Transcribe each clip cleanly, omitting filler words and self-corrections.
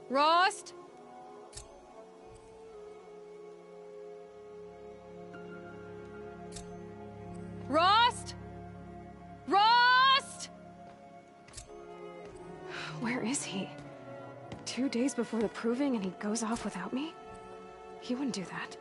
Rost? Rost? Rost? Where is he? 2 days before the proving and he goes off without me? He wouldn't do that.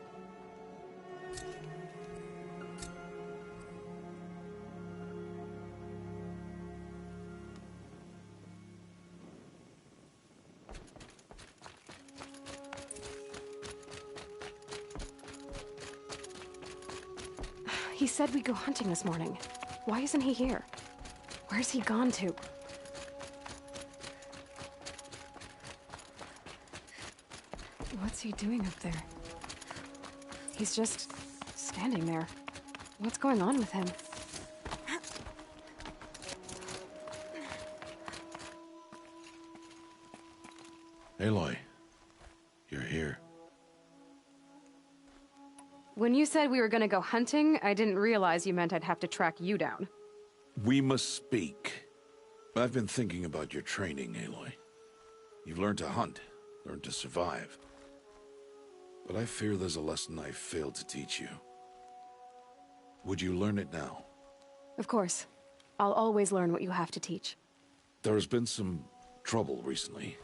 He said we'd go hunting this morning. Why isn't he here? Where's he gone to? What's he doing up there? He's just standing there. What's going on with him? Aloy, you're here. When you said we were gonna go hunting, I didn't realize you meant I'd have to track you down. We must speak. I've been thinking about your training, Aloy. You've learned to hunt, learned to survive. But I fear there's a lesson I failed to teach you. Would you learn it now? Of course. I'll always learn what you have to teach. There has been some trouble recently.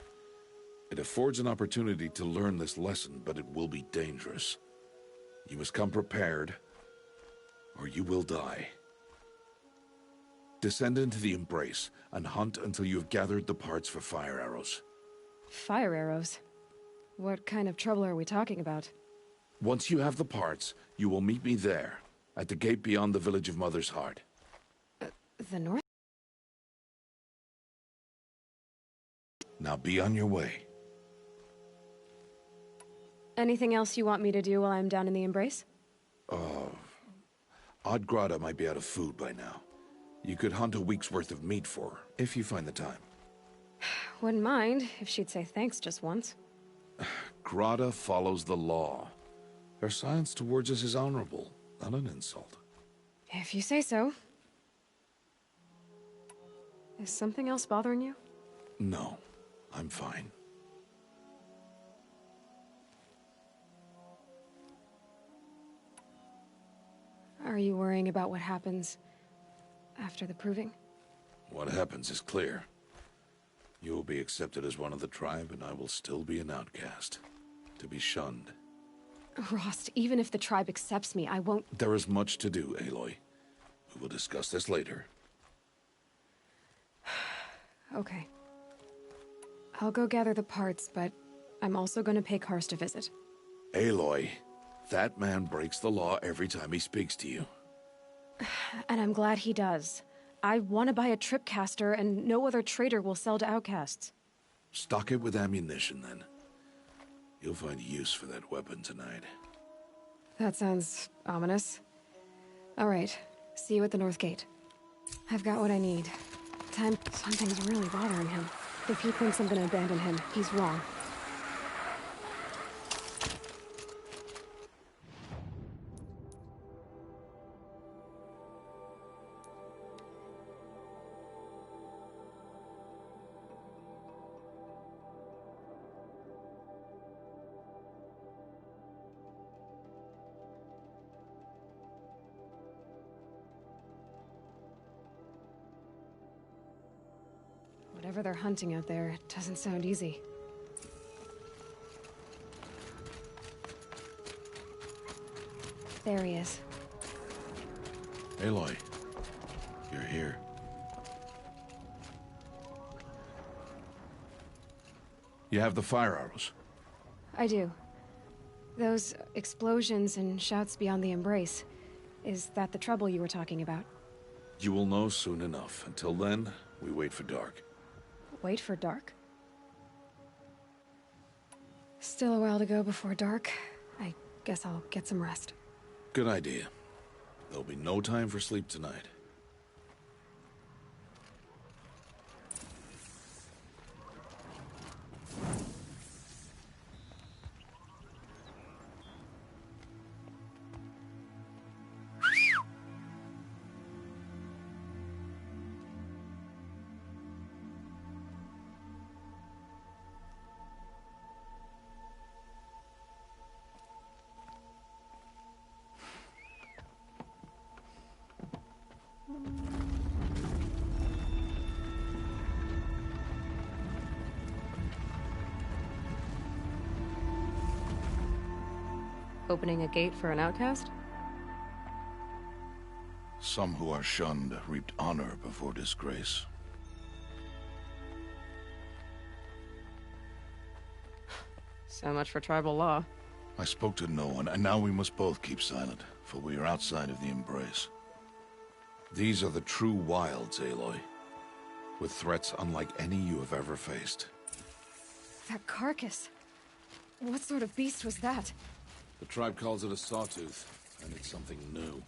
It affords an opportunity to learn this lesson, but it will be dangerous. You must come prepared, or you will die. Descend into the Embrace, and hunt until you have gathered the parts for fire arrows. Fire arrows? What kind of trouble are we talking about? Once you have the parts, you will meet me there, at the gate beyond the village of Mother's Heart. The North? Now be on your way. Anything else you want me to do while I'm down in the Embrace? Oddgrada might be out of food by now. You could hunt a week's worth of meat for her, if you find the time. Wouldn't mind if she'd say thanks just once. Grada follows the law. Her silence towards us is honorable, not an insult. If you say so. Is something else bothering you? No, I'm fine. Are you worrying about what happens after the proving? What happens is clear. You will be accepted as one of the tribe, and I will still be an outcast. To be shunned. Rost, even if the tribe accepts me, I won't— There is much to do, Aloy. We will discuss this later. Okay. I'll go gather the parts, but I'm also gonna pay Karst a visit. Aloy, that man breaks the law every time he speaks to you. And I'm glad he does. I want to buy a tripcaster, and no other trader will sell to outcasts. Stock it with ammunition, then. You'll find use for that weapon tonight. That sounds ominous. All right. See you at the North Gate. I've got what I need. Something's really bothering him. If he thinks I'm gonna abandon him, he's wrong. Whatever they're hunting out there, it doesn't sound easy. There he is. Aloy, you're here. You have the fire arrows. I do. Those explosions and shouts beyond the Embrace. Is that the trouble you were talking about? You will know soon enough. Until then, we wait for dark. Wait for dark? Still a while to go before dark. I guess I'll get some rest. Good idea. There'll be no time for sleep tonight. Opening a gate for an outcast? Some who are shunned reaped honor before disgrace. So much for tribal law. I spoke to no one, and now we must both keep silent, for we are outside of the Embrace. These are the true wilds, Aloy, with threats unlike any you have ever faced. That carcass. What sort of beast was that? The tribe calls it a sawtooth, and it's something new.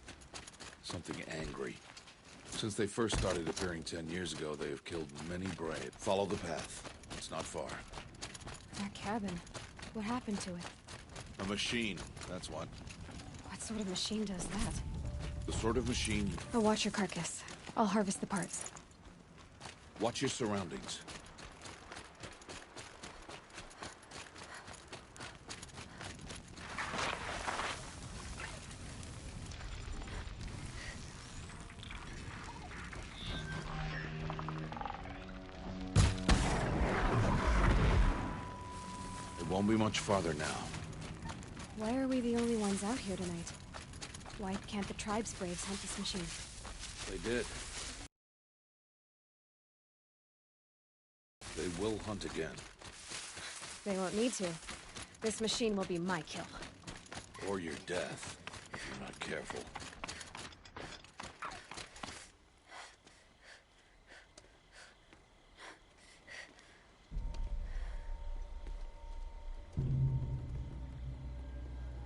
Something angry. Since they first started appearing 10 years ago, they have killed many brave. Follow the path. It's not far. That cabin. What happened to it? A machine, that's what. What sort of machine does that? The sort of machine... I'll watch your carcass. I'll harvest the parts. Watch your surroundings. It won't be much farther now. Why are we the only ones out here tonight? Why can't the tribe's braves hunt this machine? They did. They will hunt again. They won't need to. This machine will be my kill. Or your death, if you're not careful.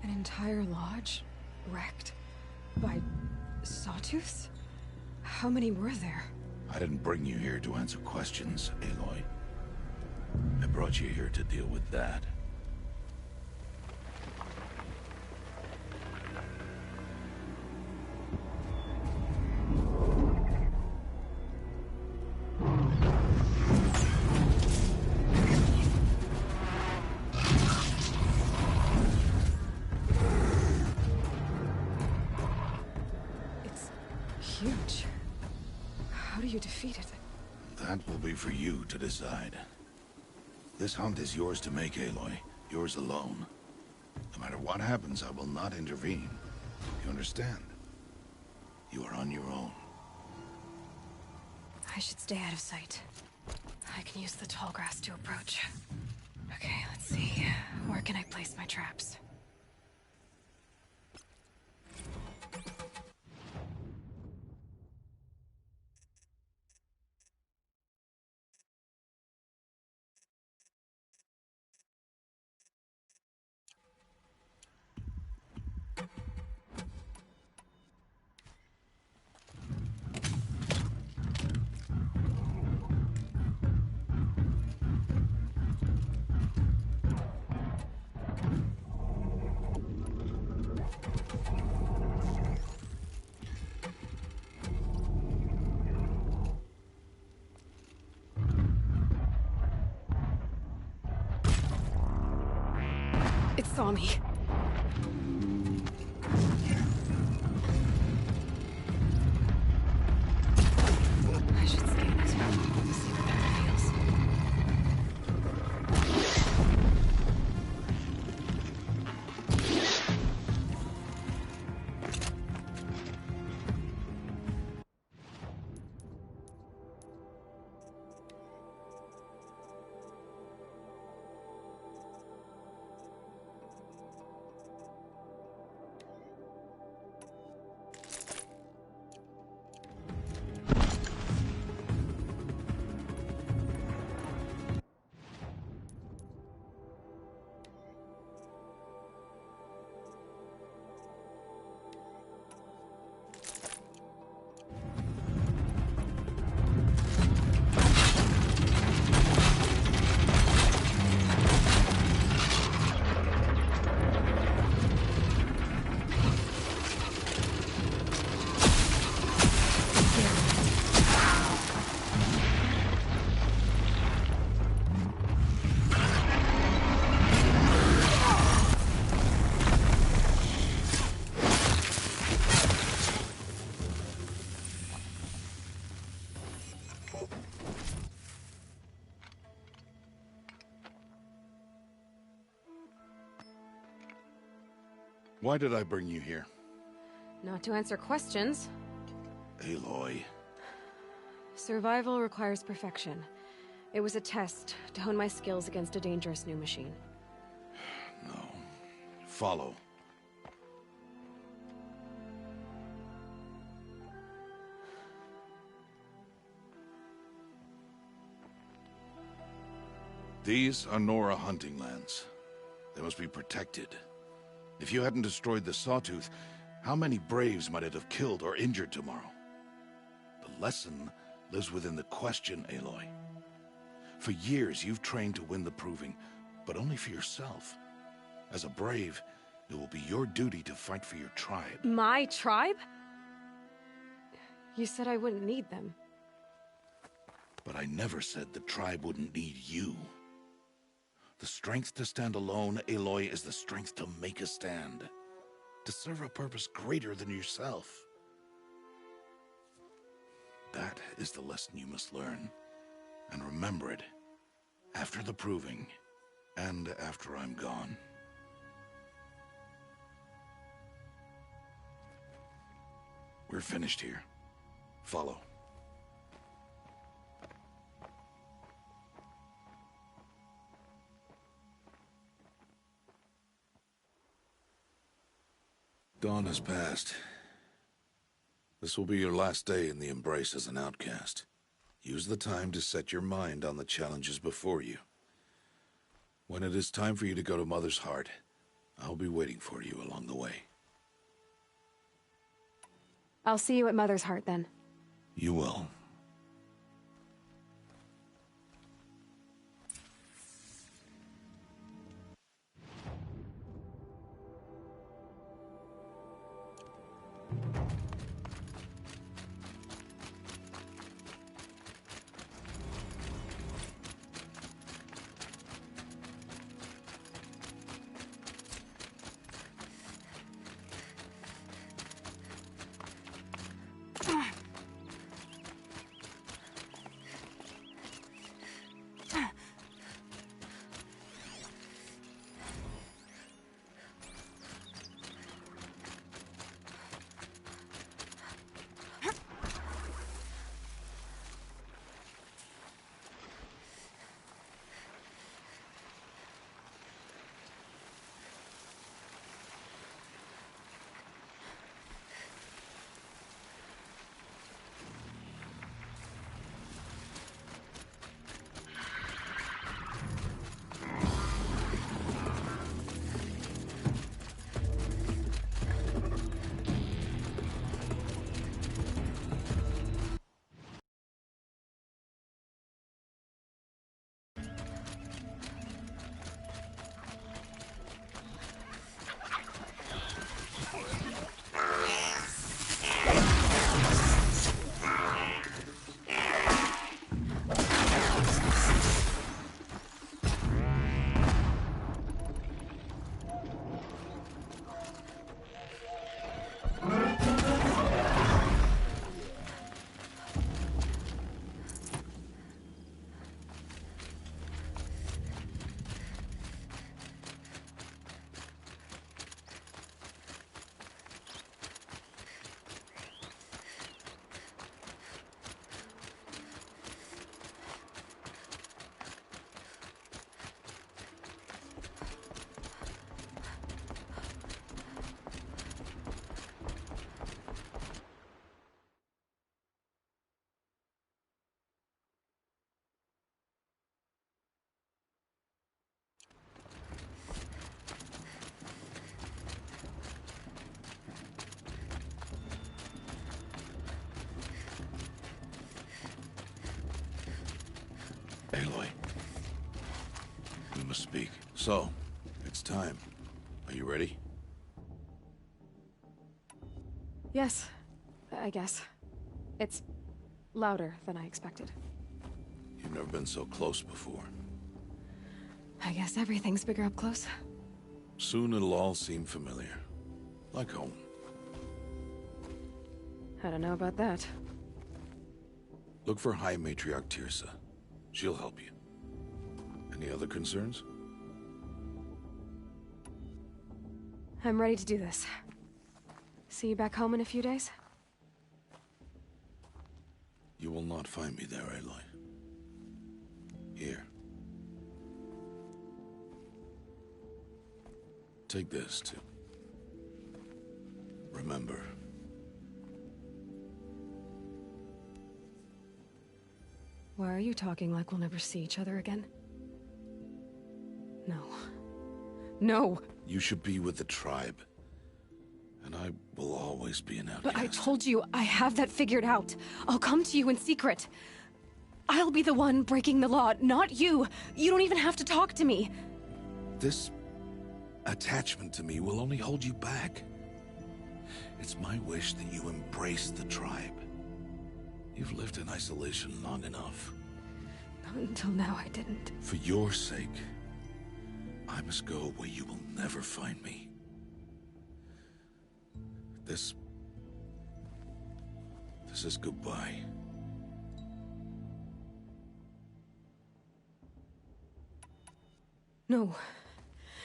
An entire lodge? Wrecked? By... sawtooths? How many were there? I didn't bring you here to answer questions, Aloy. I brought you here to deal with that. It's huge. How do you defeat it? That will be for you to decide. This hunt is yours to make, Aloy. Yours alone. No matter what happens, I will not intervene. You understand? You are on your own. I should stay out of sight. I can use the tall grass to approach. Okay, let's see. Where can I place my traps? It saw me. I should scan it. See what that reveals. Why did I bring you here? Not to answer questions. Aloy. Survival requires perfection. It was a test to hone my skills against a dangerous new machine. No. Follow. These are Nora hunting lands. They must be protected. If you hadn't destroyed the Sawtooth, how many Braves might it have killed or injured tomorrow? The lesson lives within the question, Aloy. For years, you've trained to win the Proving, but only for yourself. As a Brave, it will be your duty to fight for your tribe. My tribe? You said I wouldn't need them. But I never said the tribe wouldn't need you. The strength to stand alone, Aloy, is the strength to make a stand. To serve a purpose greater than yourself. That is the lesson you must learn. And remember it. After the Proving. And after I'm gone. We're finished here. Follow. Dawn has passed. This will be your last day in the Embrace as an outcast. Use the time to set your mind on the challenges before you. When it is time for you to go to Mother's Heart, I'll be waiting for you along the way. I'll see you at Mother's Heart then. You will. Aloy. We must speak. So, it's time. Are you ready? Yes, I guess. It's louder than I expected. You've never been so close before. I guess everything's bigger up close. Soon it'll all seem familiar. Like home. I don't know about that. Look for High Matriarch Teersa. She'll help you. Any other concerns? I'm ready to do this. See you back home in a few days? You will not find me there, Aloy. Here. Take this, too. Remember. Why are you talking like we'll never see each other again? No. No! You should be with the tribe. And I will always be an outcast. But I told you, I have that figured out. I'll come to you in secret. I'll be the one breaking the law, not you. You don't even have to talk to me. This attachment to me will only hold you back. It's my wish that you embrace the tribe. You've lived in isolation long enough. Not until now, I didn't. For your sake, I must go where you will never find me. This is goodbye. No,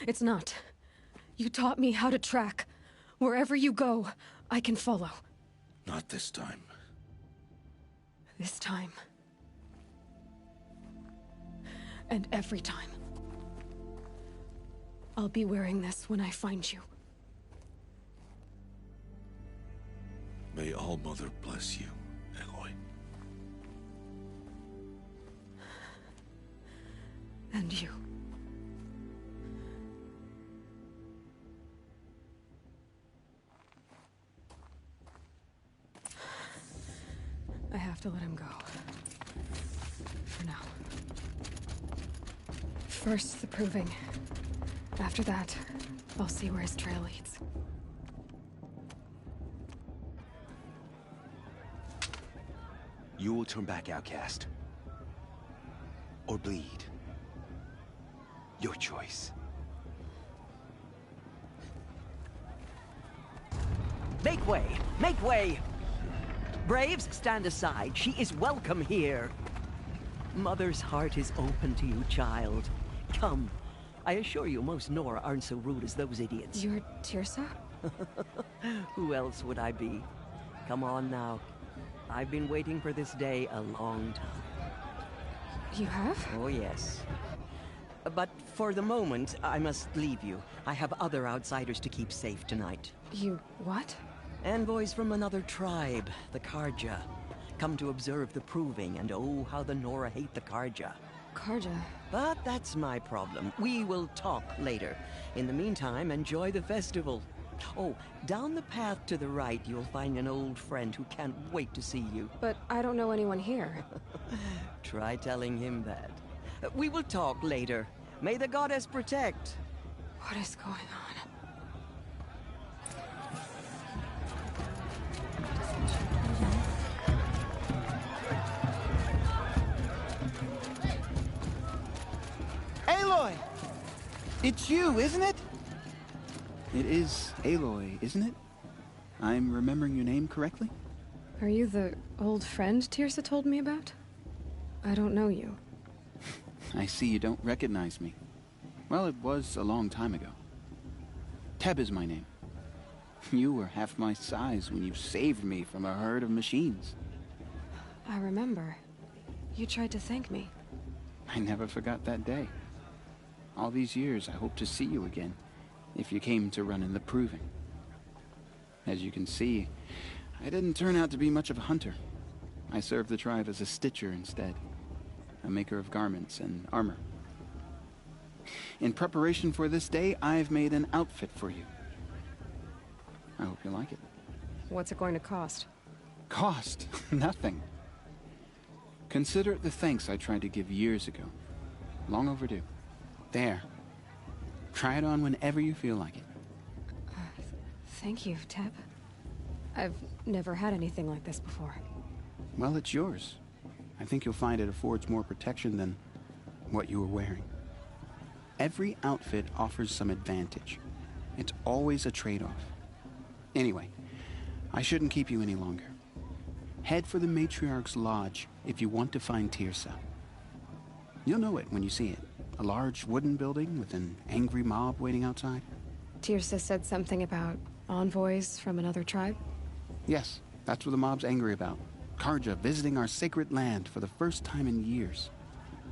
it's not. You taught me how to track. Wherever you go, I can follow. Not this time. This time. And every time. I'll be wearing this when I find you. May All-Mother bless you, Aloy. And you. I have to let him go. For now. First, the proving. After that, I'll see where his trail leads. You will turn back, outcast. Or bleed. Your choice. Make way! Make way! Braves, stand aside. She is welcome here. Mother's heart is open to you, child. Come. I assure you, most Nora aren't so rude as those idiots. You're Teersa? Who else would I be? Come on now. I've been waiting for this day a long time. You have? Oh, yes. But for the moment, I must leave you. I have other outsiders to keep safe tonight. You what? Envoys from another tribe, the Carja. Come to observe the proving, and oh, how the Nora hate the Carja. Carja? But that's my problem. We will talk later. In the meantime, enjoy the festival. Oh, down the path to the right, you'll find an old friend who can't wait to see you. But I don't know anyone here. Try telling him that. We will talk later. May the goddess protect. What is going on? Aloy! It's you, isn't it? It is Aloy, isn't it? I'm remembering your name correctly? Are you the old friend Teersa told me about? I don't know you. I see you don't recognize me. Well, it was a long time ago. Teb is my name. You were half my size when you saved me from a herd of machines. I remember. You tried to thank me. I never forgot that day. All these years, I hope to see you again, if you came to run in the proving. As you can see, I didn't turn out to be much of a hunter. I served the tribe as a stitcher instead, a maker of garments and armor. In preparation for this day, I've made an outfit for you. I hope you like it. What's it going to cost? Cost? Nothing. Consider it the thanks I tried to give years ago. Long overdue. There. Try it on whenever you feel like it. Thank you, Teb. I've never had anything like this before. Well, it's yours. I think you'll find it affords more protection than what you were wearing. Every outfit offers some advantage. It's always a trade-off. Anyway, I shouldn't keep you any longer. Head for the Matriarch's Lodge if you want to find Teersa. You'll know it when you see it. A large wooden building with an angry mob waiting outside. Tirsa said something about envoys from another tribe? Yes, that's what the mob's angry about. Karja visiting our sacred land for the first time in years.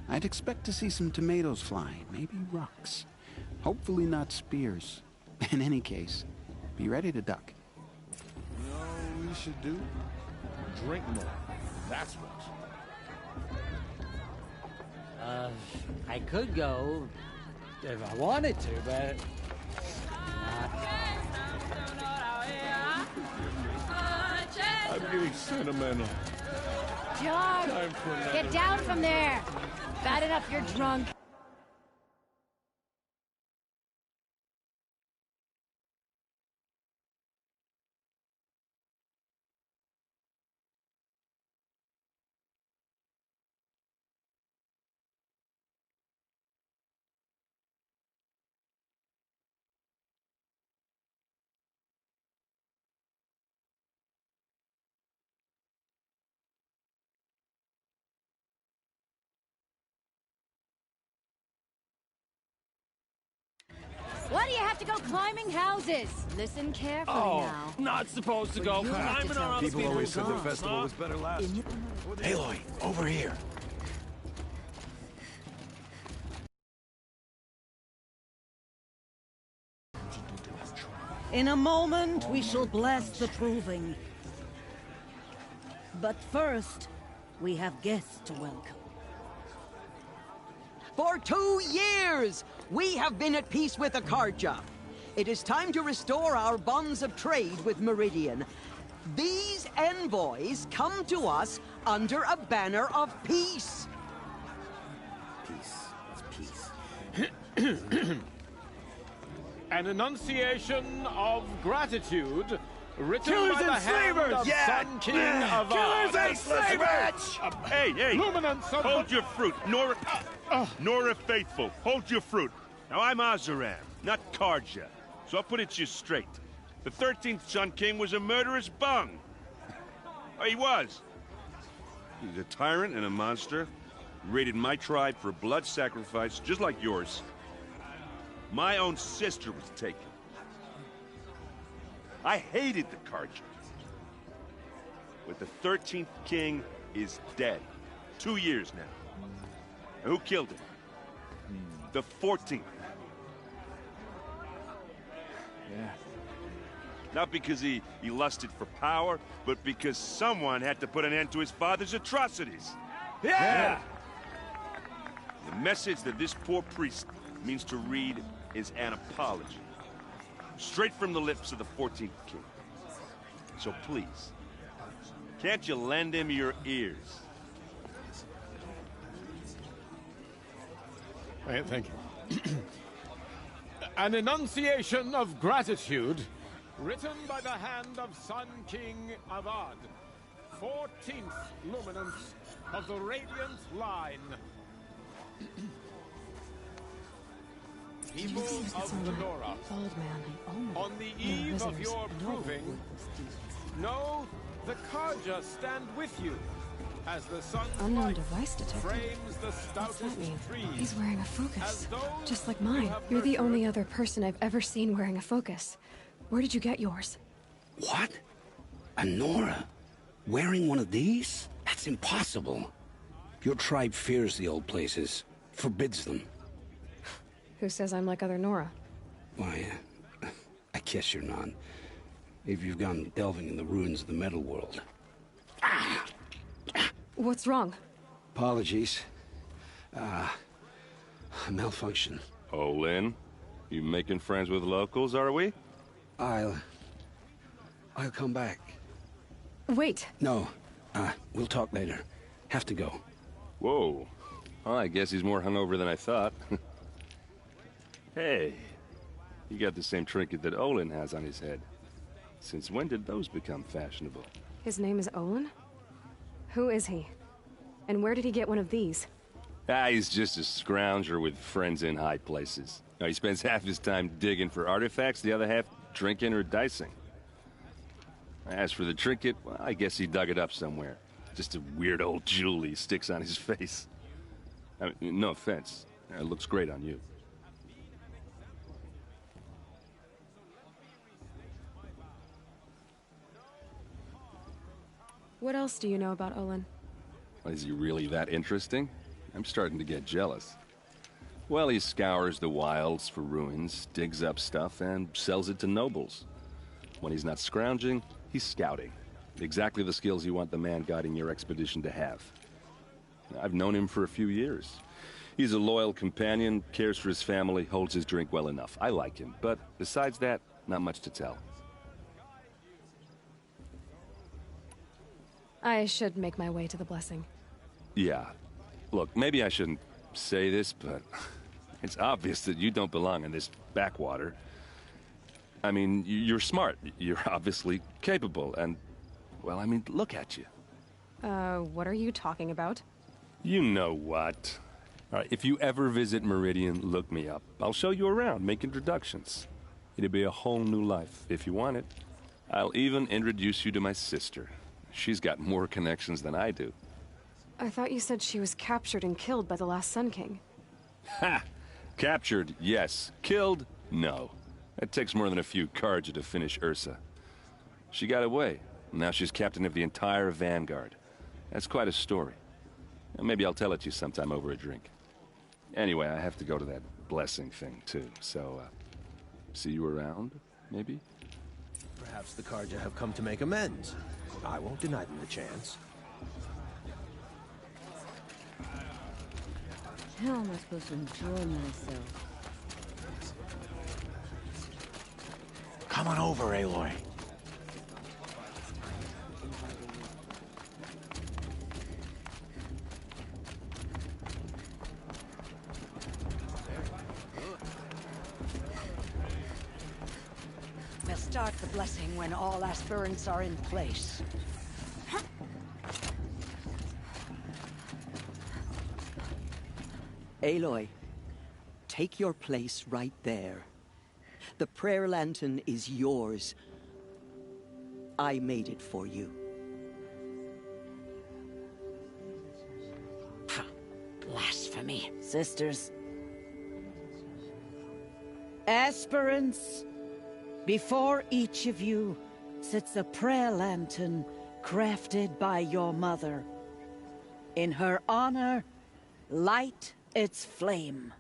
I'd expect to see some tomatoes fly, maybe rocks. Hopefully not spears. In any case, be ready to duck. You know what we should do? Drink more. That's what. I could go if I wanted to, but... I'm getting sentimental. Jar, Time for another. get down from there. Bad enough you're drunk. Why do you have to go climbing houses? Listen carefully now. Not supposed to go You'll have to climbing tell on other people people's who lawns, festival huh? was better last. Aloy, over here. In a moment, we shall bless the proving. But first, we have guests to welcome. For 2 years, we have been at peace with the Karja. It is time to restore our bonds of trade with Meridian. These envoys come to us under a banner of peace. Peace. It's peace. An enunciation of gratitude written Killers by the and hand slavers! of Yeah! Sun King of Killers and slavers! Hey! Luminance of Hold your fruit, Nora Faithful. Hold your fruit. Now I'm Azaram, not Karja, so I'll put it to you straight. The 13th Sun King was a murderous bung. Oh, he was. He's a tyrant and a monster. Raided my tribe for blood sacrifice, just like yours. My own sister was taken. I hated the Karja. But the 13th king is dead. 2 years now. And who killed him? The 14th. Yeah. Not because he lusted for power, but because someone had to put an end to his father's atrocities. Yeah! The message that this poor priest means to read is an apology. Straight from the lips of the 14th king. So please, can't you lend him your ears? Thank you. An enunciation of gratitude written by the hand of Sun King Avad, 14th luminance of the Radiant Line. People of Lenora, Bald man. on the eve of your proving, know the Karja stand with you as the sun's Unknown light device detected. frames the What's stoutest that mean? trees. He's wearing a focus. As those Just like you mine. have You're the nurtured. only other person I've ever seen wearing a focus. Where did you get yours? What? A Nora? Wearing one of these? That's impossible. Your tribe fears the old places, forbids them. Who says I'm like other Nora? Why, I guess you're not. If you've gone delving in the ruins of the metal world. What's wrong? Apologies. A malfunction. Oh, Lynn, you making friends with locals, are we? I'll come back. Wait. No, we'll talk later. Have to go. Whoa. Well, I guess he's more hungover than I thought. Hey, you got the same trinket that Olin has on his head. Since when did those become fashionable? His name is Olin? Who is he? And where did he get one of these? He's just a scrounger with friends in high places. Now, he spends half his time digging for artifacts, the other half drinking or dicing. As for the trinket, well, I guess he dug it up somewhere. Just a weird old jewel he sticks on his face. I mean, no offense. It looks great on you. What else do you know about Olin? Is he really that interesting? I'm starting to get jealous. Well, he scours the wilds for ruins, digs up stuff, and sells it to nobles. When he's not scrounging, he's scouting. Exactly the skills you want the man guiding your expedition to have. I've known him for a few years. He's a loyal companion, cares for his family, holds his drink well enough. I like him, but besides that, not much to tell. I should make my way to the blessing. Yeah. Look, maybe I shouldn't say this, but it's obvious that you don't belong in this backwater. I mean, you're smart. You're obviously capable, and, well, I mean, look at you. What are you talking about? You know what. All right, if you ever visit Meridian, look me up. I'll show you around, make introductions. It'll be a whole new life, if you want it. I'll even introduce you to my sister. She's got more connections than I do. I thought you said she was captured and killed by the last Sun King. Ha! Captured, yes. Killed, no. It takes more than a few Carja to finish Ursa. She got away. Now she's captain of the entire Vanguard. That's quite a story. Maybe I'll tell it to you sometime over a drink. Anyway, I have to go to that blessing thing, too. So, see you around, maybe? Perhaps the Carja have come to make amends. I won't deny them the chance. How am I supposed to enjoy myself? Come on over, Aloy. We'll start the blessing when all aspirants are in place. Aloy, take your place right there. The prayer lantern is yours. I made it for you. Blasphemy. Sisters. Aspirants, before each of you sits a prayer lantern crafted by your mother. In her honor, light its flame.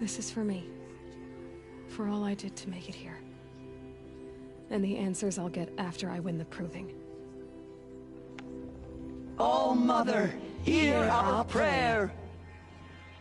This is for me. For all I did to make it here. And the answers I'll get after I win the proving. Oh, Mother, hear our prayer!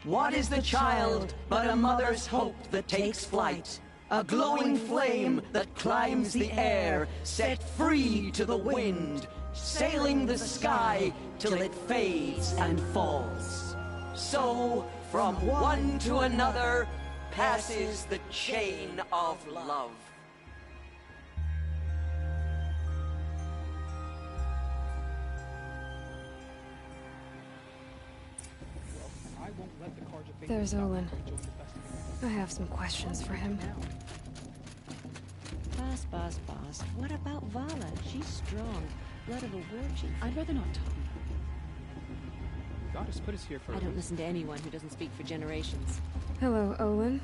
What is the child but a mother's hope that takes flight? A glowing flame that climbs the air, set free to the wind, sailing the sky till it fades and falls. So, from one to another, passes the chain of love. There's Olin. I have some questions for him. Boss. What about Vala? She's strong. Blood of a war chief. I'd rather not talk. God has put us here for I don't listen to anyone who doesn't speak for generations. Hello, Olin.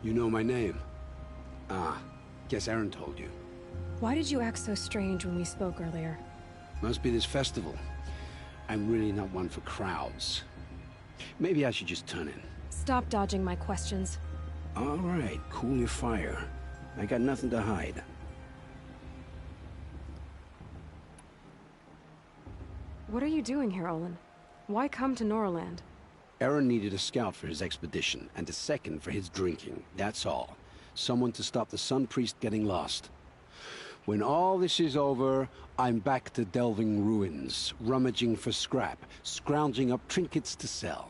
You know my name? Ah, guess Aaron told you. Why did you act so strange when we spoke earlier? Must be this festival. I'm really not one for crowds. Maybe I should just turn in. Stop dodging my questions. All right, cool your fire. I got nothing to hide. What are you doing here, Olin? Why come to Norland? Aaron needed a scout for his expedition, and a second for his drinking. That's all. Someone to stop the Sun Priest getting lost. When all this is over, I'm back to delving ruins, rummaging for scrap, scrounging up trinkets to sell.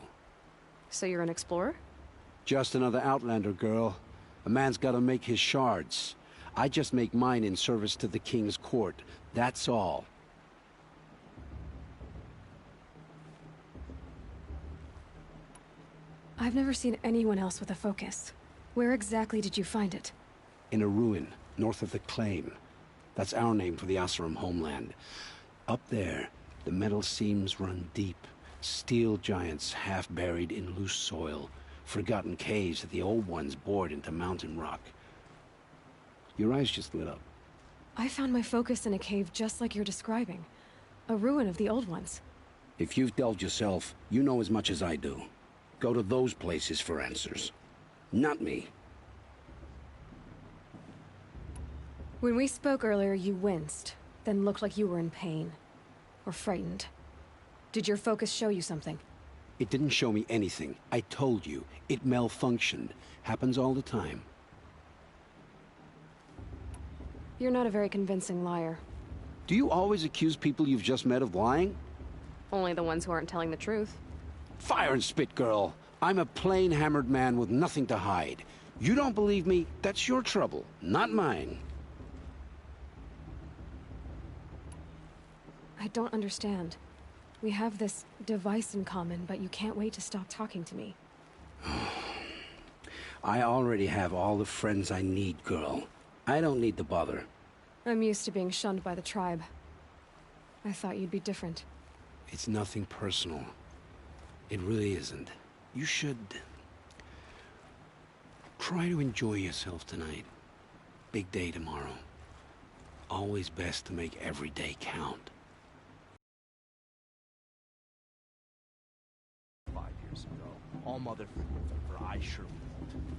So you're an explorer? Just another Outlander, girl. A man's gotta make his shards. I just make mine in service to the King's court. That's all. I've never seen anyone else with a focus. Where exactly did you find it? In a ruin, north of the Claim. That's our name for the Oseram homeland. Up there, the metal seams run deep. Steel giants half buried in loose soil. Forgotten caves that the old ones bored into mountain rock. Your eyes just lit up. I found my focus in a cave just like you're describing. A ruin of the old ones. If you've delved yourself, you know as much as I do. Go to those places for answers. Not me. When we spoke earlier, you winced, then looked like you were in pain. Or frightened. Did your focus show you something? It didn't show me anything. I told you. It malfunctioned. Happens all the time. You're not a very convincing liar. Do you always accuse people you've just met of lying? Only the ones who aren't telling the truth. Fire and spit, girl. I'm a plain hammered man with nothing to hide. You don't believe me, that's your trouble, not mine. I don't understand. We have this device in common, but you can't wait to stop talking to me. I already have all the friends I need, girl. I don't need the bother. I'm used to being shunned by the tribe. I thought you'd be different. It's nothing personal. It really isn't. You should... try to enjoy yourself tonight. Big day tomorrow. Always best to make every day count. 5 years ago. All mother for I sure won't.